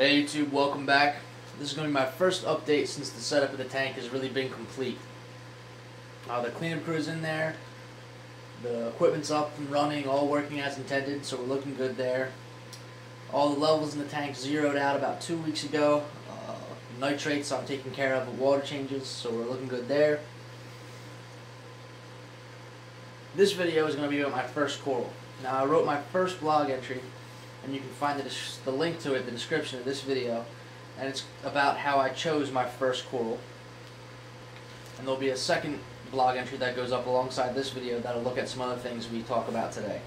Hey YouTube, welcome back. This is going to be my first update since the setup of the tank has really been complete. The cleanup crew is in there, the equipment's up and running, all working as intended, so we're looking good there. All the levels in the tank zeroed out about 2 weeks ago. Nitrates I'm taking care of with water changes, so we're looking good there. This video is going to be about my first coral. Now I wrote my first blog entry, and you can find the link to it in the description of this video, and it's about how I chose my first coral. And there'll be a second blog entry that goes up alongside this video that'll look at some other things we talk about today.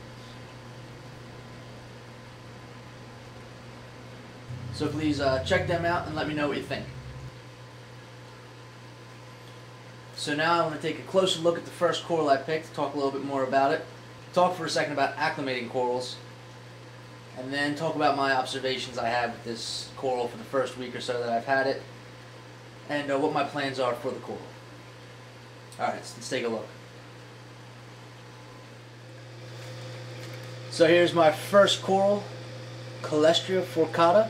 So please check them out and let me know what you think. So now I want to take a closer look at the first coral I picked, talk a little bit more about it, talk for a second about acclimating corals, and then talk about my observations I had with this coral for the first week or so that I've had it, and what my plans are for the coral. Alright, so let's take a look. So here's my first coral, Caulastrea Furcata,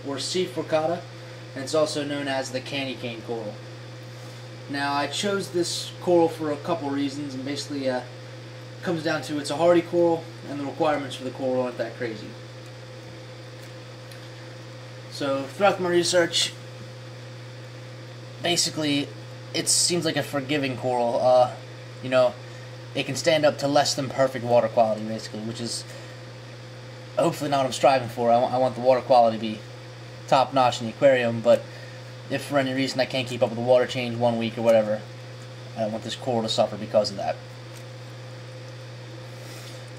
or sea Furcata, and it's also known as the candy cane coral. Now I chose this coral for a couple reasons, and basically it comes down to it's a hardy coral, and the requirements for the coral aren't that crazy. So throughout my research, basically it seems like a forgiving coral. You know, it can stand up to less than perfect water quality, basically, which is hopefully not what I'm striving for. I want the water quality to be top notch in the aquarium, but if for any reason I can't keep up with the water change 1 week or whatever, I don't want this coral to suffer because of that.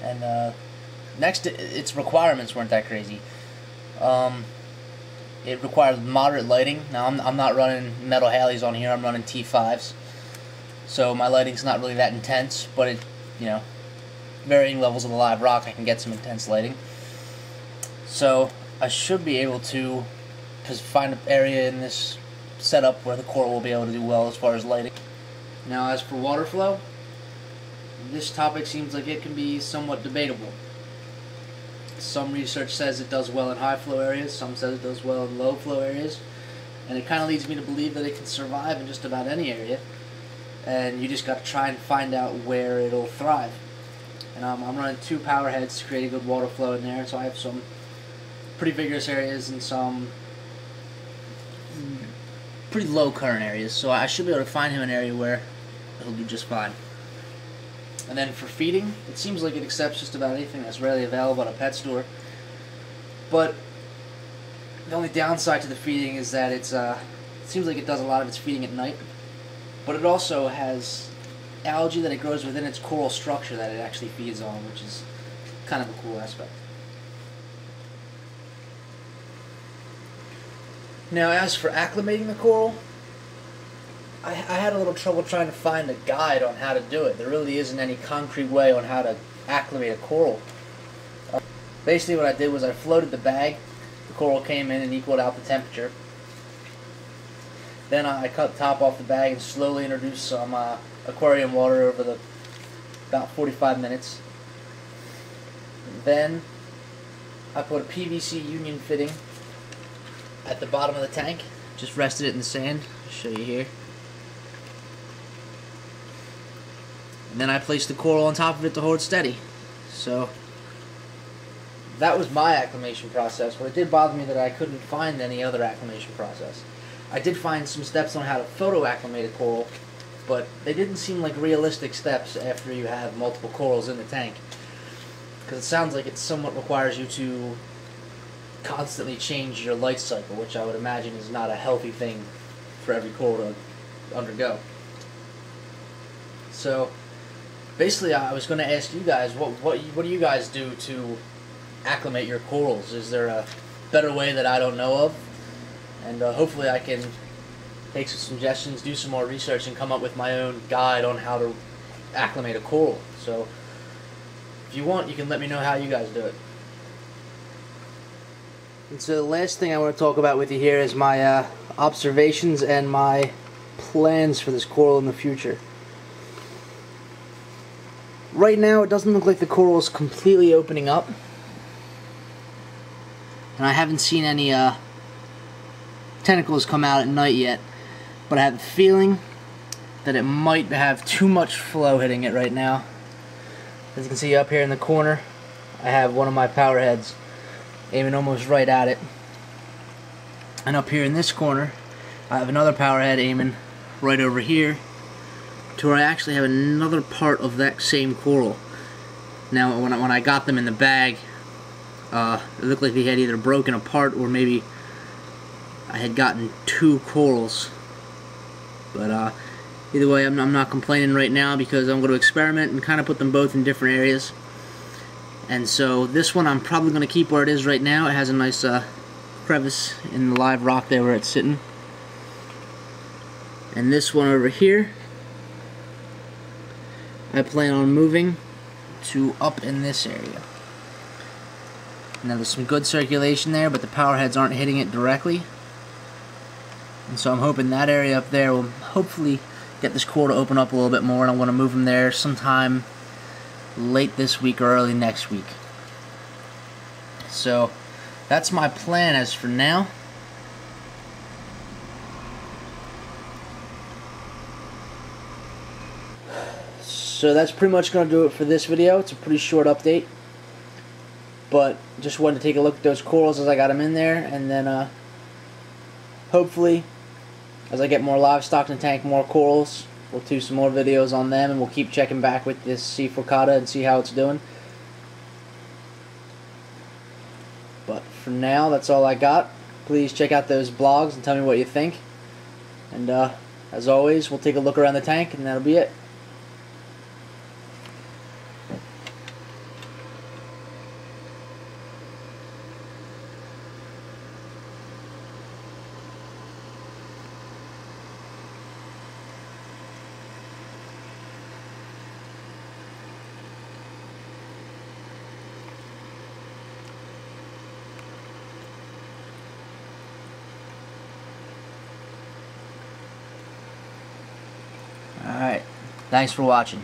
And next, its requirements weren't that crazy. It required moderate lighting. Now I'm not running metal halies on here, I'm running T5s. So my lighting's not really that intense, but it, you know, varying levels of the live rock I can get some intense lighting. So I should be able to find an area in this setup where the coral will be able to do well as far as lighting. Now as for water flow, this topic seems like it can be somewhat debatable. Some research says it does well in high flow areas, some says it does well in low flow areas, and it kind of leads me to believe that it can survive in just about any area, and you just got to try and find out where it'll thrive. And I'm running 2 power heads to create a good water flow in there, so I have some pretty vigorous areas and some pretty low current areas, so I should be able to find him an area where it'll do just fine. And then for feeding, it seems like it accepts just about anything that's readily available at a pet store. But the only downside to the feeding is that it seems like it does a lot of its feeding at night. But it also has algae that it grows within its coral structure that it actually feeds on, which is kind of a cool aspect. Now as for acclimating the coral, I had a little trouble trying to find a guide on how to do it. There really isn't any concrete way on how to acclimate a coral. Basically what I did was I floated the bag, the coral came in and equaled out the temperature. Then I cut the top off the bag and slowly introduced some aquarium water over about 45 minutes. Then I put a PVC union fitting at the bottom of the tank, just rested it in the sand. I'll show you here. And then I placed the coral on top of it to hold it steady. So that was my acclimation process, but it did bother me that I couldn't find any other acclimation process. I did find some steps on how to photo acclimate a coral, but they didn't seem like realistic steps after you have multiple corals in the tank, because it sounds like it somewhat requires you to constantly change your life cycle, which I would imagine is not a healthy thing for every coral to undergo. So basically I was going to ask you guys, what do you guys do to acclimate your corals? Is there a better way that I don't know of? And hopefully I can take some suggestions, do some more research, and come up with my own guide on how to acclimate a coral. So if you want, you can let me know how you guys do it. And so the last thing I want to talk about with you here is my observations and my plans for this coral in the future. Right now it doesn't look like the coral is completely opening up. And I haven't seen any tentacles come out at night yet, but I have a feeling that it might have too much flow hitting it right now. As you can see up here in the corner, I have one of my power heads aiming almost right at it. And up here in this corner, I have another power head aiming right over here to where I actually have another part of that same coral. Now, when I got them in the bag, it looked like they had either broken apart or maybe I had gotten two corals. But either way, I'm not complaining right now because I'm going to experiment and kind of put them both in different areas. And so this one I'm probably going to keep where it is right now. It has a nice crevice in the live rock there where it's sitting. And this one over here, I plan on moving to up in this area. Now there's some good circulation there, but the power heads aren't hitting it directly. And so I'm hoping that area up there will hopefully get this core to open up a little bit more, and I'm going to move them there sometime late this week or early next week. So that's my plan as for now. So that's pretty much going to do it for this video. It's a pretty short update, but just wanted to take a look at those corals as I got them in there, and then hopefully as I get more livestock in the tank, more corals, we'll do some more videos on them, and we'll keep checking back with this sea Furcata and see how it's doing. But for now, that's all I got. Please check out those blogs and tell me what you think. And as always, we'll take a look around the tank, and that'll be it. Alright, thanks for watching.